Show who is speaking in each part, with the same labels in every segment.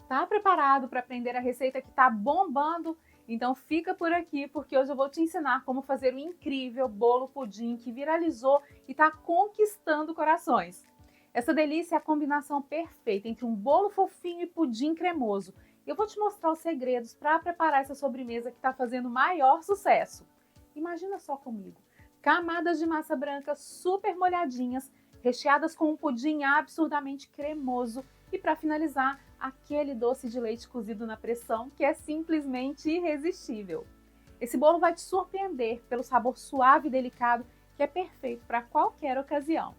Speaker 1: Tá preparado para aprender a receita que está bombando? Então fica por aqui, porque hoje eu vou te ensinar como fazer o incrível bolo pudim que viralizou e está conquistando corações. Essa delícia é a combinação perfeita entre um bolo fofinho e pudim cremoso. Eu vou te mostrar os segredos para preparar essa sobremesa que está fazendo maior sucesso. Imagina só comigo, camadas de massa branca super molhadinhas, recheadas com um pudim absurdamente cremoso e, para finalizar, aquele doce de leite cozido na pressão que é simplesmente irresistível. Esse bolo vai te surpreender pelo sabor suave e delicado que é perfeito para qualquer ocasião.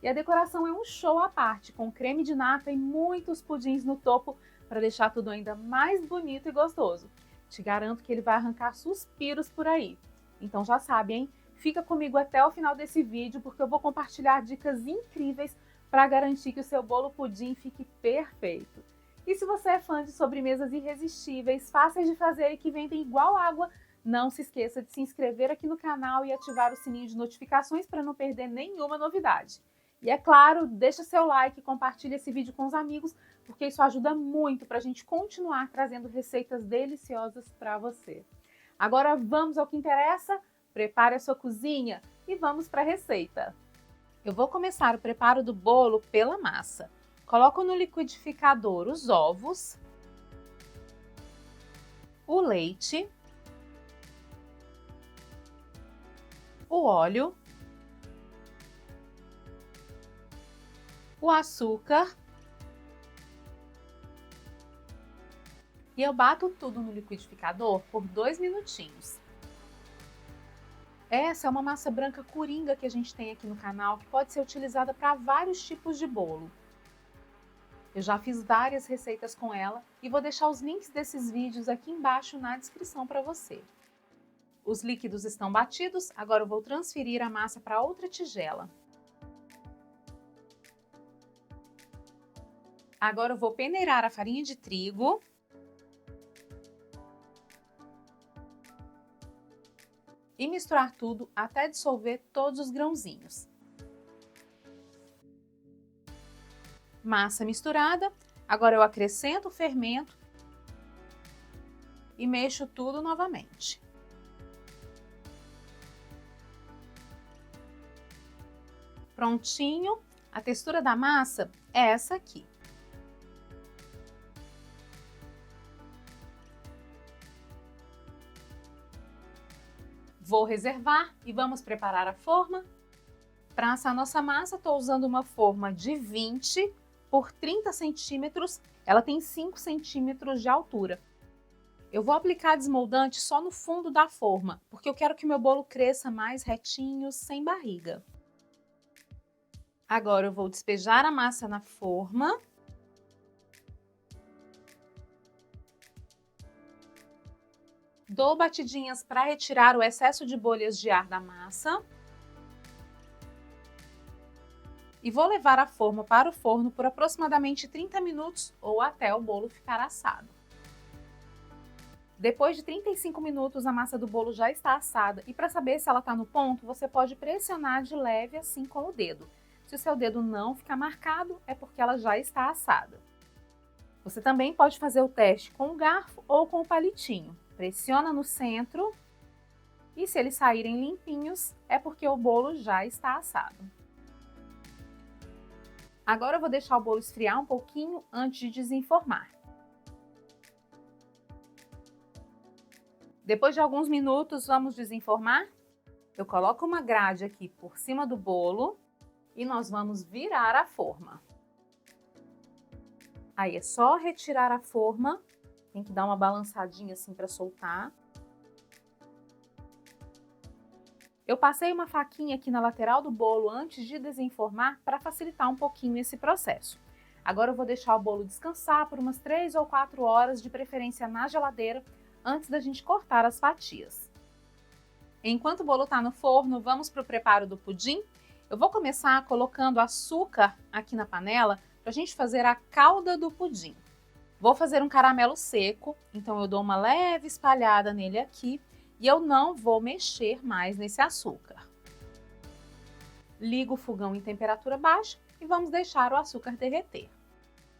Speaker 1: E a decoração é um show à parte, com creme de nata e muitos pudins no topo para deixar tudo ainda mais bonito e gostoso. Te garanto que ele vai arrancar suspiros por aí. Então já sabe, hein? Fica comigo até o final desse vídeo porque eu vou compartilhar dicas incríveis para garantir que o seu bolo pudim fique perfeito. E se você é fã de sobremesas irresistíveis, fáceis de fazer e que vendem igual água, não se esqueça de se inscrever aqui no canal e ativar o sininho de notificações para não perder nenhuma novidade. E é claro, deixa seu like e compartilha esse vídeo com os amigos, porque isso ajuda muito para a gente continuar trazendo receitas deliciosas para você. Agora vamos ao que interessa? Prepare a sua cozinha e vamos para a receita. Eu vou começar o preparo do bolo pela massa. Coloco no liquidificador os ovos, o leite, o óleo, o açúcar e eu bato tudo no liquidificador por 2 minutinhos. Essa é uma massa branca coringa que a gente tem aqui no canal, que pode ser utilizada para vários tipos de bolo. Eu já fiz várias receitas com ela e vou deixar os links desses vídeos aqui embaixo na descrição para você. Os líquidos estão batidos, agora eu vou transferir a massa para outra tigela. Agora eu vou peneirar a farinha de trigo. E misturar tudo até dissolver todos os grãozinhos. Massa misturada, agora eu acrescento o fermento e mexo tudo novamente. Prontinho, a textura da massa é essa aqui. Vou reservar e vamos preparar a forma. Para assar nossa massa, estou usando uma forma de 20 por 30 centímetros. Ela tem 5 centímetros de altura. Eu vou aplicar desmoldante só no fundo da forma, porque eu quero que meu bolo cresça mais retinho, sem barriga. Agora eu vou despejar a massa na forma. Dou batidinhas para retirar o excesso de bolhas de ar da massa. E vou levar a forma para o forno por aproximadamente 30 minutos ou até o bolo ficar assado. Depois de 35 minutos, a massa do bolo já está assada e para saber se ela está no ponto, você pode pressionar de leve assim com o dedo. Se o seu dedo não ficar marcado, é porque ela já está assada. Você também pode fazer o teste com o garfo ou com o palitinho. Pressiona no centro e se eles saírem limpinhos, é porque o bolo já está assado. Agora eu vou deixar o bolo esfriar um pouquinho antes de desenformar. Depois de alguns minutos, vamos desenformar. Eu coloco uma grade aqui por cima do bolo e nós vamos virar a forma. Aí é só retirar a forma, tem que dar uma balançadinha assim para soltar. Eu passei uma faquinha aqui na lateral do bolo antes de desenformar para facilitar um pouquinho esse processo. Agora eu vou deixar o bolo descansar por umas 3 ou 4 horas, de preferência na geladeira, antes da gente cortar as fatias. Enquanto o bolo está no forno, vamos para o preparo do pudim. Eu vou começar colocando açúcar aqui na panela para a gente fazer a calda do pudim. Vou fazer um caramelo seco, então eu dou uma leve espalhada nele aqui e eu não vou mexer mais nesse açúcar. Ligo o fogão em temperatura baixa e vamos deixar o açúcar derreter.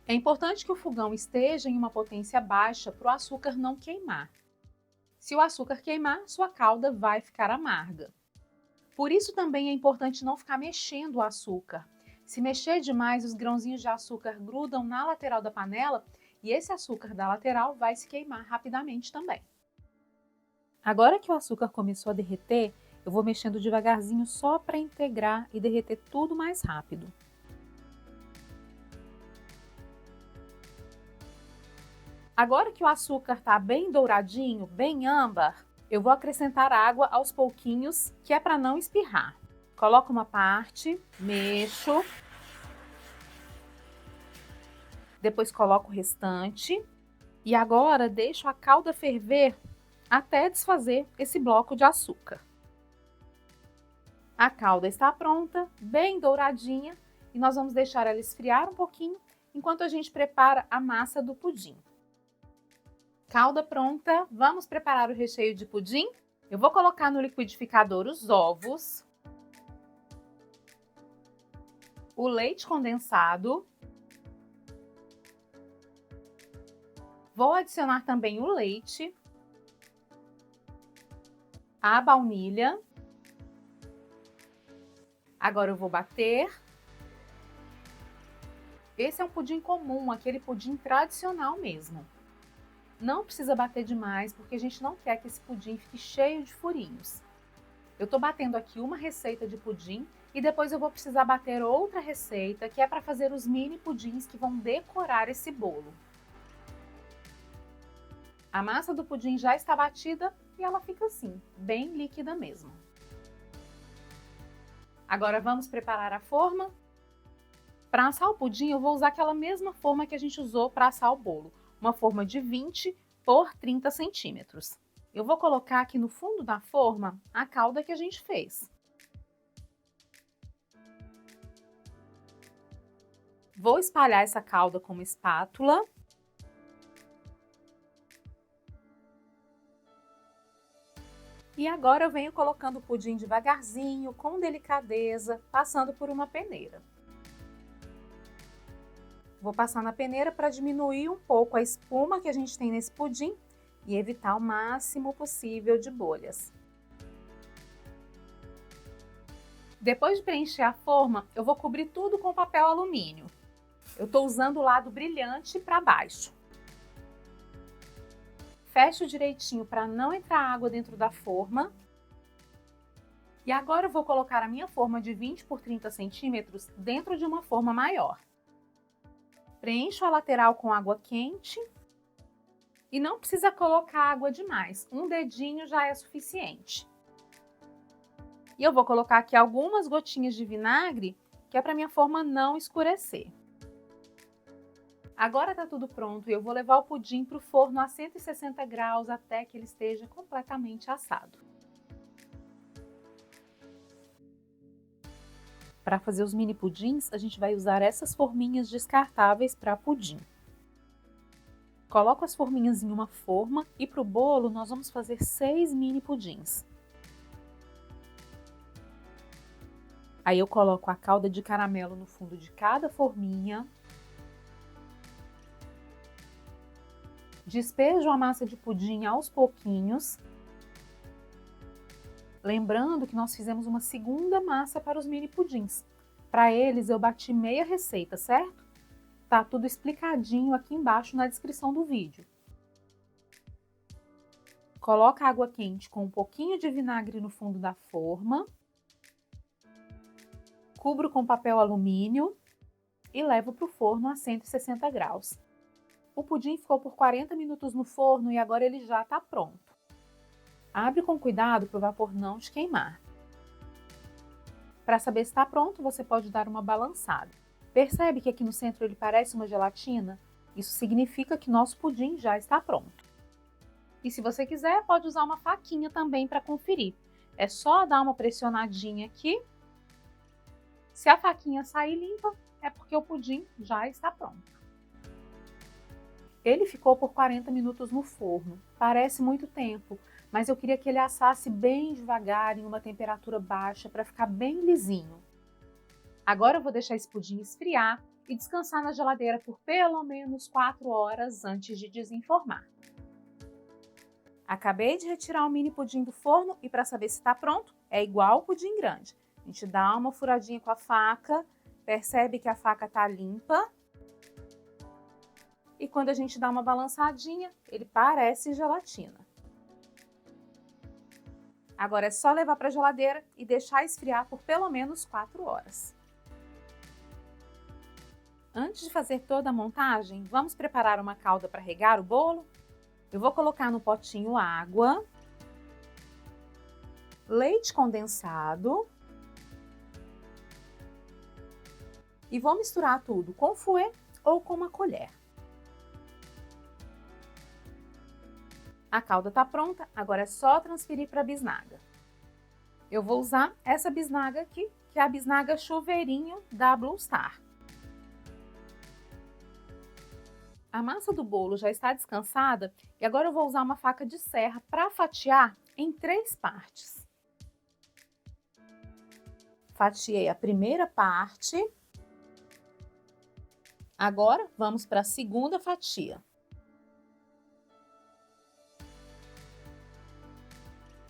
Speaker 1: É importante que o fogão esteja em uma potência baixa para o açúcar não queimar. Se o açúcar queimar, sua calda vai ficar amarga. Por isso também é importante não ficar mexendo o açúcar. Se mexer demais, os grãozinhos de açúcar grudam na lateral da panela e esse açúcar da lateral vai se queimar rapidamente também. Agora que o açúcar começou a derreter, eu vou mexendo devagarzinho só para integrar e derreter tudo mais rápido. Agora que o açúcar está bem douradinho, bem âmbar, eu vou acrescentar água aos pouquinhos, que é para não espirrar. Coloco uma parte, mexo, depois coloco o restante e agora deixo a calda ferver até desfazer esse bloco de açúcar. A calda está pronta, bem douradinha, e nós vamos deixar ela esfriar um pouquinho enquanto a gente prepara a massa do pudim. Calda pronta, vamos preparar o recheio de pudim? Eu vou colocar no liquidificador os ovos, o leite condensado, vou adicionar também o leite, a baunilha. Agora eu vou bater. Esse é um pudim comum, aquele pudim tradicional mesmo. Não precisa bater demais, porque a gente não quer que esse pudim fique cheio de furinhos. Eu estou batendo aqui uma receita de pudim e depois eu vou precisar bater outra receita, que é para fazer os mini pudins que vão decorar esse bolo. A massa do pudim já está batida e ela fica assim, bem líquida mesmo. Agora vamos preparar a forma. Para assar o pudim, eu vou usar aquela mesma forma que a gente usou para assar o bolo. Uma forma de 20 por 30 centímetros. Eu vou colocar aqui no fundo da forma a calda que a gente fez. Vou espalhar essa calda com uma espátula. E agora eu venho colocando o pudim devagarzinho, com delicadeza, passando por uma peneira. Vou passar na peneira para diminuir um pouco a espuma que a gente tem nesse pudim e evitar o máximo possível de bolhas. Depois de preencher a forma, eu vou cobrir tudo com papel alumínio. Eu estou usando o lado brilhante para baixo. Fecho direitinho para não entrar água dentro da forma. E agora eu vou colocar a minha forma de 20 por 30 centímetros dentro de uma forma maior. Preencho a lateral com água quente e não precisa colocar água demais, um dedinho já é suficiente. E eu vou colocar aqui algumas gotinhas de vinagre, que é para minha forma não escurecer. Agora tá tudo pronto e eu vou levar o pudim para o forno a 160 graus até que ele esteja completamente assado. Para fazer os mini pudins, a gente vai usar essas forminhas descartáveis para pudim. Coloco as forminhas em uma forma e para o bolo nós vamos fazer 6 mini pudins. Aí eu coloco a calda de caramelo no fundo de cada forminha. Despejo a massa de pudim aos pouquinhos. Lembrando que nós fizemos uma segunda massa para os mini pudins. Para eles eu bati meia receita, certo? Tá tudo explicadinho aqui embaixo na descrição do vídeo. Coloca água quente com um pouquinho de vinagre no fundo da forma. Cubro com papel alumínio e levo para o forno a 160 graus. O pudim ficou por 40 minutos no forno e agora ele já está pronto. Abre com cuidado para o vapor não te queimar. Para saber se está pronto, você pode dar uma balançada. Percebe que aqui no centro ele parece uma gelatina? Isso significa que nosso pudim já está pronto. E se você quiser, pode usar uma faquinha também para conferir. É só dar uma pressionadinha aqui. Se a faquinha sair limpa, é porque o pudim já está pronto. Ele ficou por 40 minutos no forno. Parece muito tempo, mas eu queria que ele assasse bem devagar em uma temperatura baixa para ficar bem lisinho. Agora eu vou deixar esse pudim esfriar e descansar na geladeira por pelo menos 4 horas antes de desenformar. Acabei de retirar o mini pudim do forno e para saber se está pronto, é igual ao pudim grande. A gente dá uma furadinha com a faca, percebe que a faca está limpa. E quando a gente dá uma balançadinha, ele parece gelatina. Agora é só levar para a geladeira e deixar esfriar por pelo menos 4 horas. Antes de fazer toda a montagem, vamos preparar uma calda para regar o bolo? Eu vou colocar no potinho água, leite condensado e vou misturar tudo com fouet ou com uma colher. A calda está pronta, agora é só transferir para a bisnaga. Eu vou usar essa bisnaga aqui, que é a bisnaga chuveirinho da Blue Star. A massa do bolo já está descansada e agora eu vou usar uma faca de serra para fatiar em 3 partes. Fatiei a primeira parte. Agora vamos para a segunda fatia.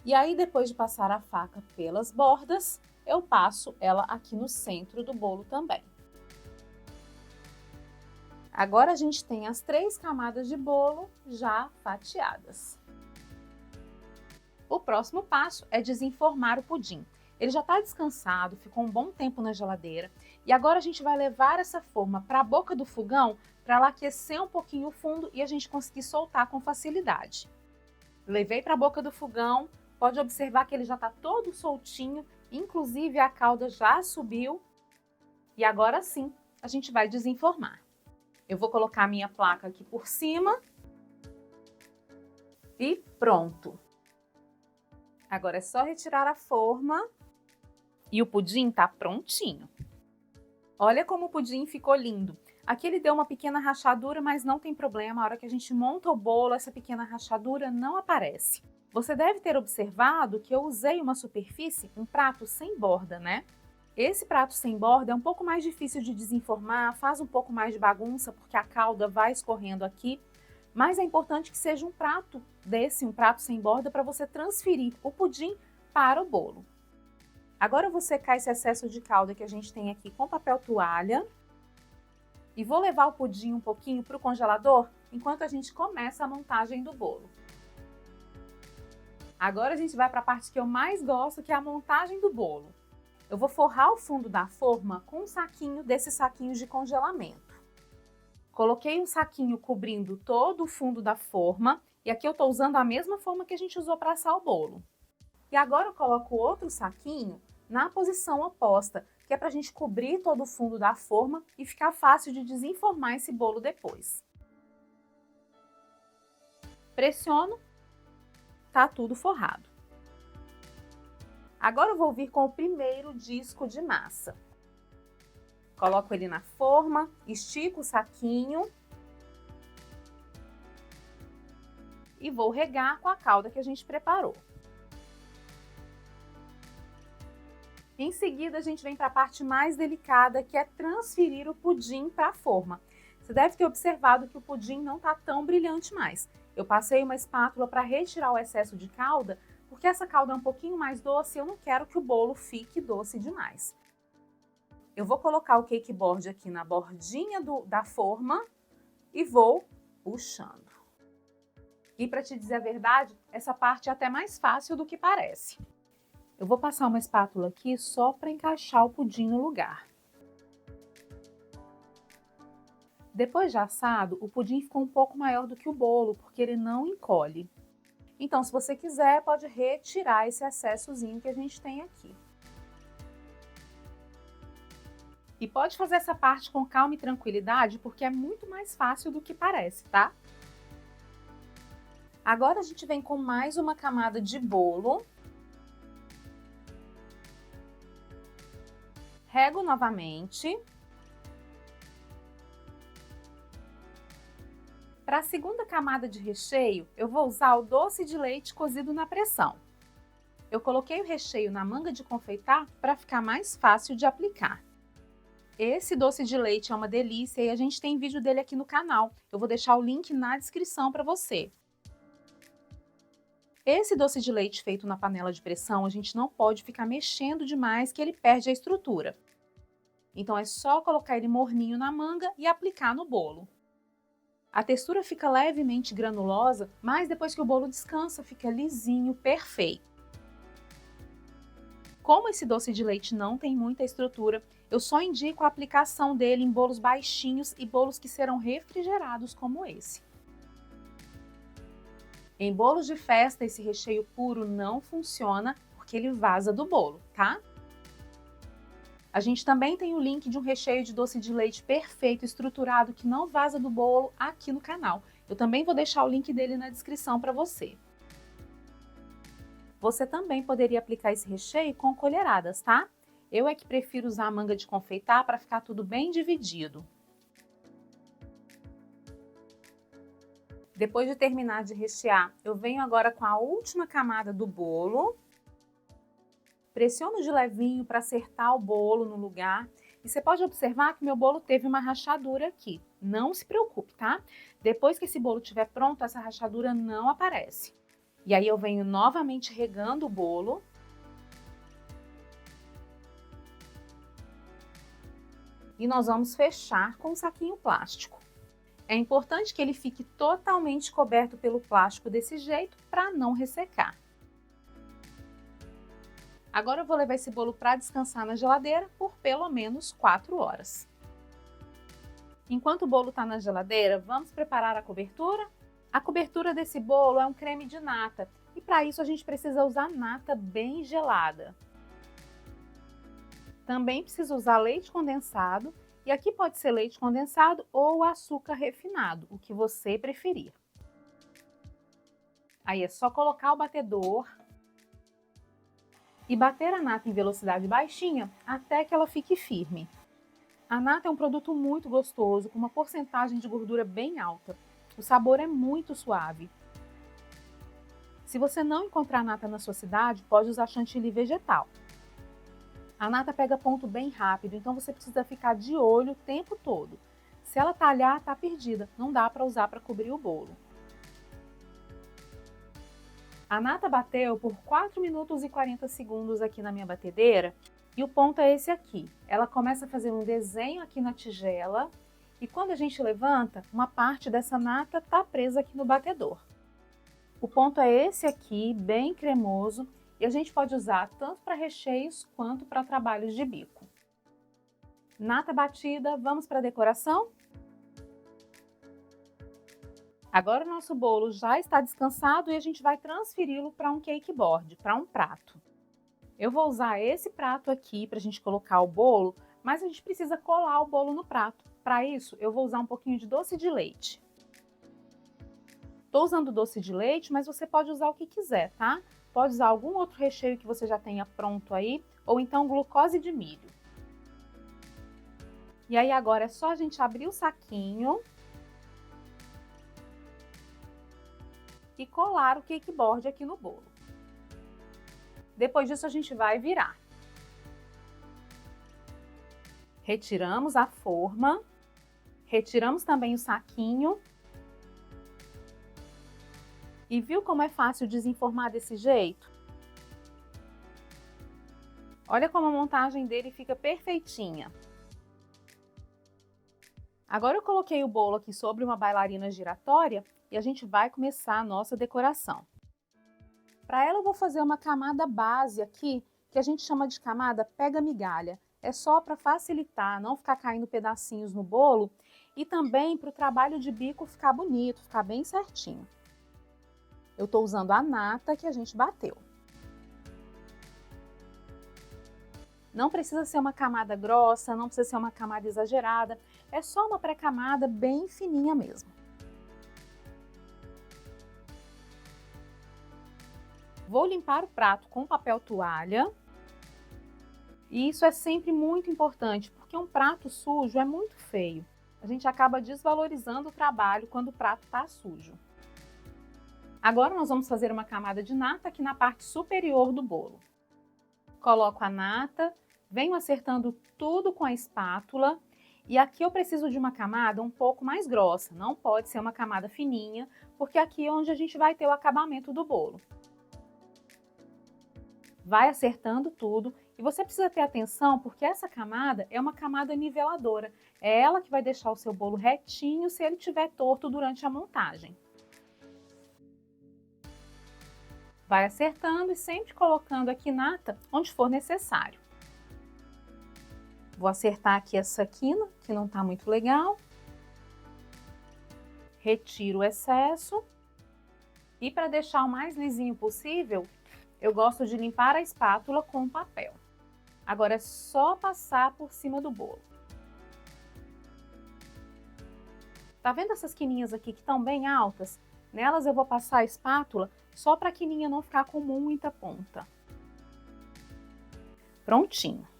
Speaker 1: E aí, depois de passar a faca pelas bordas, eu passo ela aqui no centro do bolo também. Agora a gente tem as 3 camadas de bolo já fatiadas. O próximo passo é desenformar o pudim. Ele já está descansado, ficou um bom tempo na geladeira. E agora a gente vai levar essa forma para a boca do fogão para ela aquecer um pouquinho o fundo e a gente conseguir soltar com facilidade. Levei para a boca do fogão, pode observar que ele já está todo soltinho, inclusive a calda já subiu. E agora sim, a gente vai desenformar. Eu vou colocar a minha placa aqui por cima. E pronto! Agora é só retirar a forma. E o pudim está prontinho. Olha como o pudim ficou lindo. Aqui ele deu uma pequena rachadura, mas não tem problema. A hora que a gente monta o bolo, essa pequena rachadura não aparece. Você deve ter observado que eu usei uma superfície, um prato sem borda, né? Esse prato sem borda é um pouco mais difícil de desenformar, faz um pouco mais de bagunça porque a calda vai escorrendo aqui, mas é importante que seja um prato desse, um prato sem borda, para você transferir o pudim para o bolo. Agora eu vou secar esse excesso de calda que a gente tem aqui com papel toalha e vou levar o pudim um pouquinho para o congelador enquanto a gente começa a montagem do bolo. Agora a gente vai para a parte que eu mais gosto, que é a montagem do bolo. Eu vou forrar o fundo da forma com um saquinho desses saquinhos de congelamento. Coloquei um saquinho cobrindo todo o fundo da forma e aqui eu estou usando a mesma forma que a gente usou para assar o bolo. E agora eu coloco outro saquinho na posição oposta, que é para a gente cobrir todo o fundo da forma e ficar fácil de desenformar esse bolo depois. Pressiono, tá tudo forrado. Agora eu vou vir com o primeiro disco de massa. Coloco ele na forma, estico o saquinho e vou regar com a calda que a gente preparou. Em seguida, a gente vem para a parte mais delicada, que é transferir o pudim para a forma. Você deve ter observado que o pudim não está tão brilhante mais. Eu passei uma espátula para retirar o excesso de calda, porque essa calda é um pouquinho mais doce e eu não quero que o bolo fique doce demais. Eu vou colocar o cake board aqui na bordinha da forma e vou puxando. E para te dizer a verdade, essa parte é até mais fácil do que parece. Eu vou passar uma espátula aqui só para encaixar o pudim no lugar. Depois de assado, o pudim ficou um pouco maior do que o bolo, porque ele não encolhe. Então, se você quiser, pode retirar esse excessozinho que a gente tem aqui. E pode fazer essa parte com calma e tranquilidade, porque é muito mais fácil do que parece, tá? Agora a gente vem com mais uma camada de bolo. Rego novamente. Para a segunda camada de recheio, eu vou usar o doce de leite cozido na pressão. Eu coloquei o recheio na manga de confeitar para ficar mais fácil de aplicar. Esse doce de leite é uma delícia e a gente tem vídeo dele aqui no canal. Eu vou deixar o link na descrição para você. Esse doce de leite feito na panela de pressão, a gente não pode ficar mexendo demais que ele perde a estrutura. Então é só colocar ele morninho na manga e aplicar no bolo. A textura fica levemente granulosa, mas depois que o bolo descansa, fica lisinho, perfeito. Como esse doce de leite não tem muita estrutura, eu só indico a aplicação dele em bolos baixinhos e bolos que serão refrigerados como esse. Em bolos de festa, esse recheio puro não funciona porque ele vaza do bolo, tá? A gente também tem o link de um recheio de doce de leite perfeito, estruturado, que não vaza do bolo aqui no canal. Eu também vou deixar o link dele na descrição para você. Você também poderia aplicar esse recheio com colheradas, tá? Eu é que prefiro usar a manga de confeitar para ficar tudo bem dividido. Depois de terminar de rechear, eu venho agora com a última camada do bolo. Pressiono de levinho para acertar o bolo no lugar. E você pode observar que meu bolo teve uma rachadura aqui. Não se preocupe, tá? Depois que esse bolo estiver pronto, essa rachadura não aparece. E aí eu venho novamente regando o bolo. E nós vamos fechar com um saquinho plástico. É importante que ele fique totalmente coberto pelo plástico desse jeito para não ressecar. Agora eu vou levar esse bolo para descansar na geladeira por pelo menos 4 horas. Enquanto o bolo está na geladeira, vamos preparar a cobertura? A cobertura desse bolo é um creme de nata e para isso a gente precisa usar nata bem gelada. Também precisa usar leite condensado. E aqui pode ser leite condensado ou açúcar refinado, o que você preferir. Aí é só colocar o batedor e bater a nata em velocidade baixinha até que ela fique firme. A nata é um produto muito gostoso, com uma porcentagem de gordura bem alta. O sabor é muito suave. Se você não encontrar nata na sua cidade, pode usar chantilly vegetal. A nata pega ponto bem rápido, então você precisa ficar de olho o tempo todo. Se ela talhar, tá perdida, não dá para usar para cobrir o bolo. A nata bateu por 4 minutos e 40 segundos aqui na minha batedeira e o ponto é esse aqui. Ela começa a fazer um desenho aqui na tigela e quando a gente levanta, uma parte dessa nata tá presa aqui no batedor. O ponto é esse aqui, bem cremoso. E a gente pode usar tanto para recheios quanto para trabalhos de bico. Nata batida, vamos para a decoração? Agora o nosso bolo já está descansado e a gente vai transferi-lo para um cake board, para um prato. Eu vou usar esse prato aqui para a gente colocar o bolo, mas a gente precisa colar o bolo no prato. Para isso, eu vou usar um pouquinho de doce de leite. Estou usando doce de leite, mas você pode usar o que quiser, tá? Pode usar algum outro recheio que você já tenha pronto aí, ou então glucose de milho. E aí agora é só a gente abrir o saquinho e colar o cake board aqui no bolo. Depois disso a gente vai virar. Retiramos a forma, retiramos também o saquinho. E viu como é fácil desenformar desse jeito? Olha como a montagem dele fica perfeitinha. Agora eu coloquei o bolo aqui sobre uma bailarina giratória e a gente vai começar a nossa decoração. Para ela eu vou fazer uma camada base aqui, que a gente chama de camada pega-migalha. É só para facilitar, não ficar caindo pedacinhos no bolo e também para o trabalho de bico ficar bonito, ficar bem certinho. Eu estou usando a nata que a gente bateu. Não precisa ser uma camada grossa, não precisa ser uma camada exagerada. É só uma pré-camada bem fininha mesmo. Vou limpar o prato com papel toalha. E isso é sempre muito importante, porque um prato sujo é muito feio. A gente acaba desvalorizando o trabalho quando o prato está sujo. Agora nós vamos fazer uma camada de nata aqui na parte superior do bolo. Coloco a nata, Venho acertando tudo com a espátula. E aqui eu preciso de uma camada um pouco mais grossa, não pode ser uma camada fininha, porque aqui é onde a gente vai ter o acabamento do bolo. Vai acertando tudo e você precisa ter atenção porque essa camada é uma camada niveladora. É ela que vai deixar o seu bolo retinho se ele estiver torto durante a montagem. Vai acertando e sempre colocando aqui nata onde for necessário. Vou acertar aqui essa quina, que não está muito legal. Retiro o excesso. E para deixar o mais lisinho possível, eu gosto de limpar a espátula com papel. Agora é só passar por cima do bolo. Tá vendo essas quininhas aqui que estão bem altas? Nelas eu vou passar a espátula só para a quininha não ficar com muita ponta. Prontinho.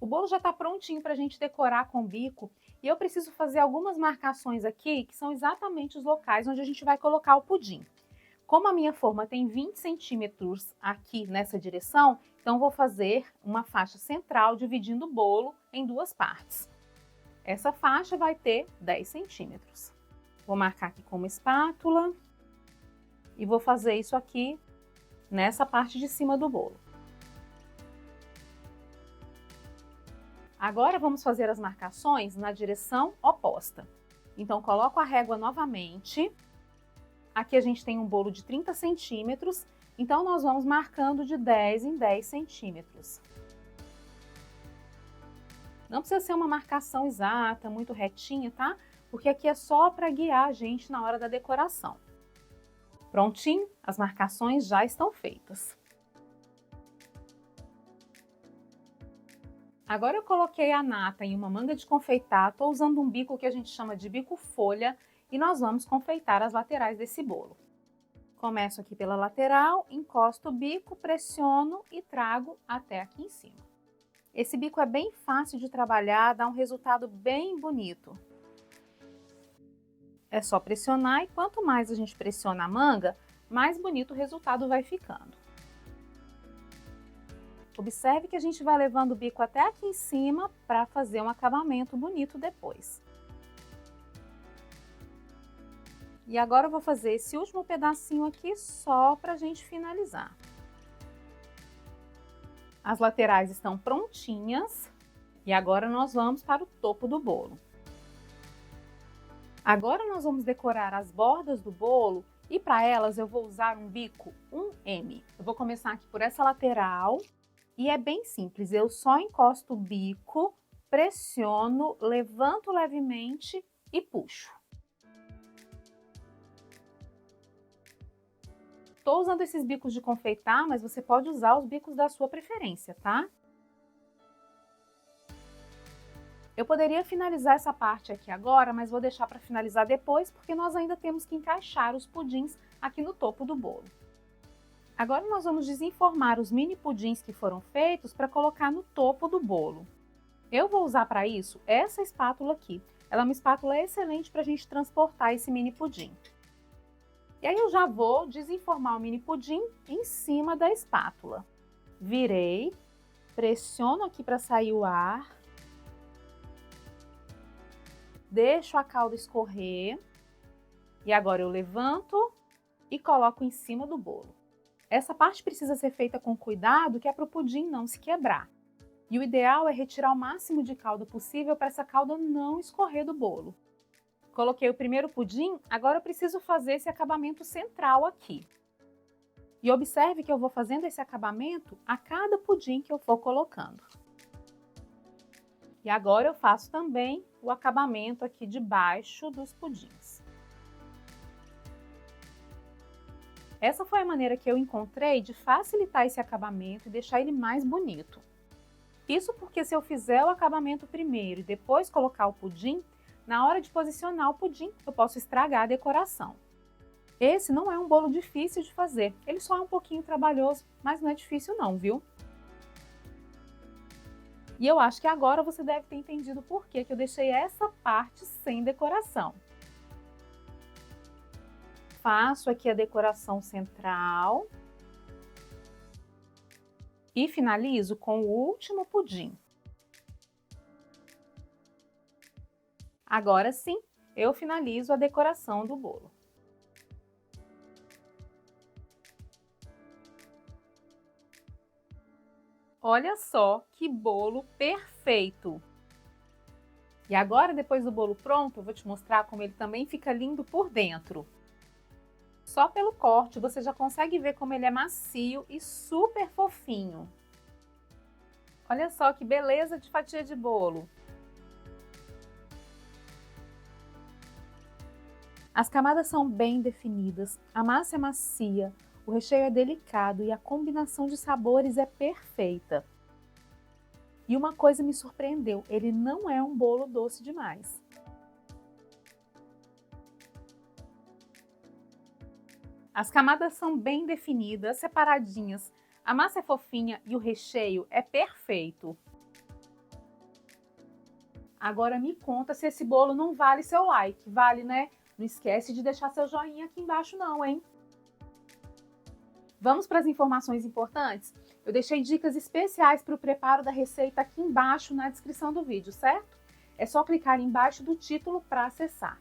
Speaker 1: O bolo já está prontinho para a gente decorar com o bico e eu preciso fazer algumas marcações aqui que são exatamente os locais onde a gente vai colocar o pudim. Como a minha forma tem 20 centímetros aqui nessa direção, então vou fazer uma faixa central dividindo o bolo em duas partes. Essa faixa vai ter 10 centímetros. Vou marcar aqui com uma espátula e vou fazer isso aqui nessa parte de cima do bolo. Agora vamos fazer as marcações na direção oposta. Então, coloco a régua novamente. Aqui a gente tem um bolo de 30 centímetros, então nós vamos marcando de 10 em 10 centímetros. Não precisa ser uma marcação exata, muito retinha, tá? Porque aqui é só para guiar a gente na hora da decoração. Prontinho, as marcações já estão feitas. Agora eu coloquei a nata em uma manga de confeitar, estou usando um bico que a gente chama de bico folha e nós vamos confeitar as laterais desse bolo. Começo aqui pela lateral, encosto o bico, pressiono e trago até aqui em cima. Esse bico é bem fácil de trabalhar, dá um resultado bem bonito. É só pressionar e quanto mais a gente pressiona a manga, mais bonito o resultado vai ficando. Observe que a gente vai levando o bico até aqui em cima para fazer um acabamento bonito depois. E agora eu vou fazer esse último pedacinho aqui só para a gente finalizar. As laterais estão prontinhas e agora nós vamos para o topo do bolo. Agora nós vamos decorar as bordas do bolo e para elas eu vou usar um bico 1M. Eu vou começar aqui por essa lateral. E é bem simples, eu só encosto o bico, pressiono, levanto levemente e puxo. Estou usando esses bicos de confeitar, mas você pode usar os bicos da sua preferência, tá? Eu poderia finalizar essa parte aqui agora, mas vou deixar para finalizar depois, porque nós ainda temos que encaixar os pudins aqui no topo do bolo. Agora nós vamos desenformar os mini pudins que foram feitos para colocar no topo do bolo. Eu vou usar para isso essa espátula aqui. Ela é uma espátula excelente para a gente transportar esse mini pudim. E aí eu já vou desenformar o mini pudim em cima da espátula. Virei, pressiono aqui para sair o ar. Deixo a calda escorrer. E agora eu levanto e coloco em cima do bolo. Essa parte precisa ser feita com cuidado, que é para o pudim não se quebrar. E o ideal é retirar o máximo de calda possível para essa calda não escorrer do bolo. Coloquei o primeiro pudim, agora eu preciso fazer esse acabamento central aqui. E observe que eu vou fazendo esse acabamento a cada pudim que eu for colocando. E agora eu faço também o acabamento aqui debaixo dos pudins. Essa foi a maneira que eu encontrei de facilitar esse acabamento e deixar ele mais bonito. Isso porque se eu fizer o acabamento primeiro e depois colocar o pudim, na hora de posicionar o pudim, eu posso estragar a decoração. Esse não é um bolo difícil de fazer, ele só é um pouquinho trabalhoso, mas não é difícil não, viu? E eu acho que agora você deve ter entendido por que eu deixei essa parte sem decoração. Faço aqui a decoração central. E finalizo com o último pudim. Agora sim, eu finalizo a decoração do bolo. Olha só que bolo perfeito! E agora, depois do bolo pronto, eu vou te mostrar como ele também fica lindo por dentro. Só pelo corte você já consegue ver como ele é macio e super fofinho. Olha só que beleza de fatia de bolo! As camadas são bem definidas, a massa é macia, o recheio é delicado e a combinação de sabores é perfeita. E uma coisa me surpreendeu, ele não é um bolo doce demais. As camadas são bem definidas, separadinhas, a massa é fofinha e o recheio é perfeito. Agora me conta se esse bolo não vale seu like, vale, né? Não esquece de deixar seu joinha aqui embaixo não, hein? Vamos para as informações importantes? Eu deixei dicas especiais para o preparo da receita aqui embaixo na descrição do vídeo, certo? É só clicar embaixo do título para acessar.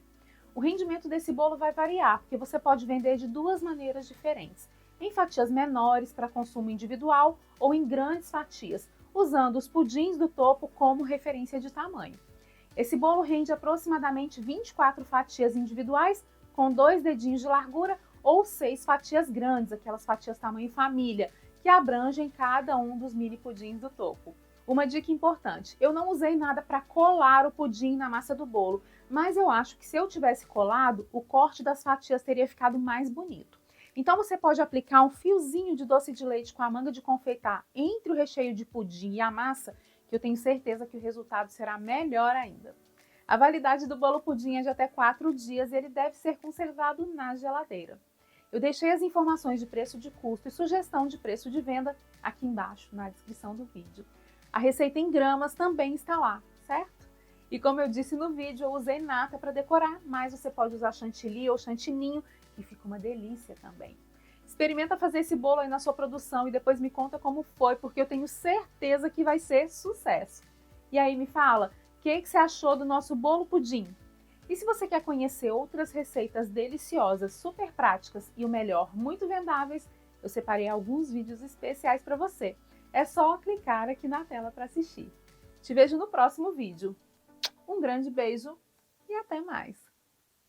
Speaker 1: O rendimento desse bolo vai variar, porque você pode vender de duas maneiras diferentes. Em fatias menores para consumo individual ou em grandes fatias, usando os pudins do topo como referência de tamanho. Esse bolo rende aproximadamente 24 fatias individuais, com 2 dedinhos de largura, ou 6 fatias grandes, aquelas fatias tamanho família, que abrangem cada um dos mini pudins do topo. Uma dica importante, eu não usei nada para colar o pudim na massa do bolo, mas eu acho que se eu tivesse colado, o corte das fatias teria ficado mais bonito. Então você pode aplicar um fiozinho de doce de leite com a manga de confeitar entre o recheio de pudim e a massa, que eu tenho certeza que o resultado será melhor ainda. A validade do bolo pudim é de até 4 dias e ele deve ser conservado na geladeira. Eu deixei as informações de preço de custo e sugestão de preço de venda aqui embaixo na descrição do vídeo. A receita em gramas também está lá, certo? E como eu disse no vídeo, eu usei nata para decorar, mas você pode usar chantilly ou chantininho, que fica uma delícia também. Experimenta fazer esse bolo aí na sua produção e depois me conta como foi, porque eu tenho certeza que vai ser sucesso. E aí me fala, o que você achou do nosso bolo pudim? E se você quer conhecer outras receitas deliciosas, super práticas e o melhor, muito vendáveis, eu separei alguns vídeos especiais para você. É só clicar aqui na tela para assistir. Te vejo no próximo vídeo. Um grande beijo e até mais!